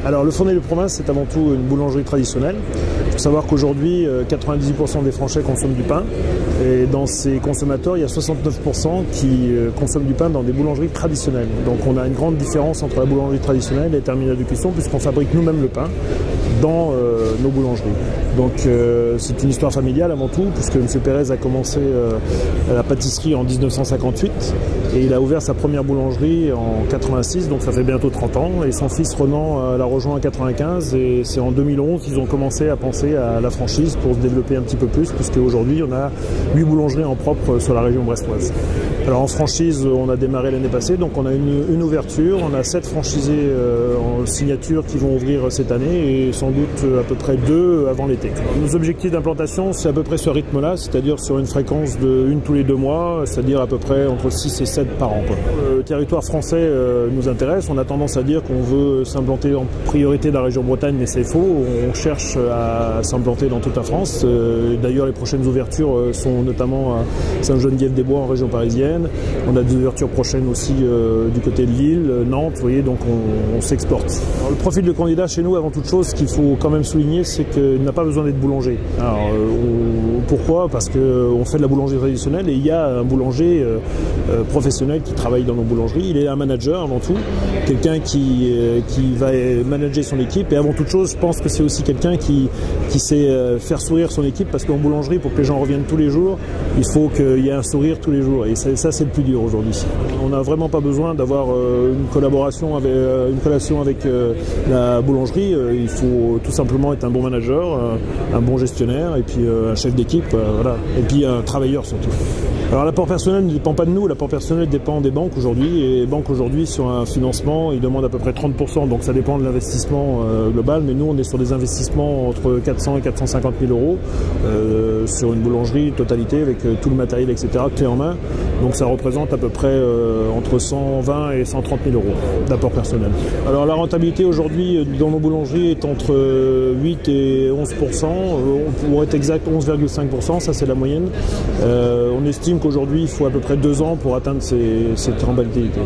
Alors le Fourneau de Province, c'est avant tout une boulangerie traditionnelle. Il faut savoir qu'aujourd'hui, 98% des Français consomment du pain. Et dans ces consommateurs, il y a 69% qui consomment du pain dans des boulangeries traditionnelles. Donc on a une grande différence entre la boulangerie traditionnelle et les terminales de cuisson, puisqu'on fabrique nous-mêmes le pain dans nos boulangeries. Donc c'est une histoire familiale avant tout, puisque M. Pérez a commencé la pâtisserie en 1958 et il a ouvert sa première boulangerie en 86, donc ça fait bientôt 30 ans. Et son fils Renan l'a rejoint en 95 et c'est en 2011 qu'ils ont commencé à penser à la franchise pour se développer un petit peu plus, puisque aujourd'hui on a 8 boulangeries en propre sur la région brestoise. Alors en franchise, on a démarré l'année passée, donc on a une ouverture, on a 7 franchisés en signature qui vont ouvrir cette année et sans doute à peu près 2 avant l'été. Nos objectifs d'implantation, c'est à peu près ce rythme-là, c'est-à-dire sur une fréquence de 1 tous les 2 mois, c'est-à-dire à peu près entre 6 et 7 par an. Le territoire français nous intéresse, on a tendance à dire qu'on veut s'implanter en priorité dans la région Bretagne, mais c'est faux, on cherche à s'implanter dans toute la France. D'ailleurs, les prochaines ouvertures sont notamment à Sainte-Geneviève-des-Bois en région parisienne. On a des ouvertures prochaines aussi du côté de Lille, Nantes, vous voyez, donc on s'exporte. Le profil de candidat chez nous, avant toute chose, ce qu'il faut quand même souligner, c'est qu'il n'a pas besoin d'être boulanger. Alors, pourquoi? Parce qu'on fait de la boulangerie traditionnelle et il y a un boulanger professionnel qui travaille dans nos boulangeries. Il est un manager avant tout, quelqu'un qui va manager son équipe, et avant toute chose, je pense que c'est aussi quelqu'un qui sait faire sourire son équipe, parce qu'en boulangerie, pour que les gens reviennent tous les jours, il faut qu'il y ait un sourire tous les jours, et ça c'est le plus dur aujourd'hui. On n'a vraiment pas besoin d'avoir une collaboration avec la boulangerie. Il faut tout simplement être un bon manager, un bon gestionnaire, et puis un chef d'équipe, voilà. Et puis un travailleur surtout. Alors l'apport personnel ne dépend pas de nous, l'apport personnel dépend des banques aujourd'hui, et les banques aujourd'hui sur un financement, ils demandent à peu près 30%, donc ça dépend de l'investissement global, mais nous on est sur des investissements entre 400 et 450 000 euros sur une boulangerie totalité avec tout le matériel, etc., clé en main, donc ça représente à peu près entre 120 et 130 000 euros d'apport personnel. Alors la rentabilité aujourd'hui dans nos boulangeries est entre 8 et 11%, pour être exact 11,5%, ça c'est la moyenne. On estime qu'aujourd'hui il faut à peu près 2 ans pour atteindre cette rentabilité.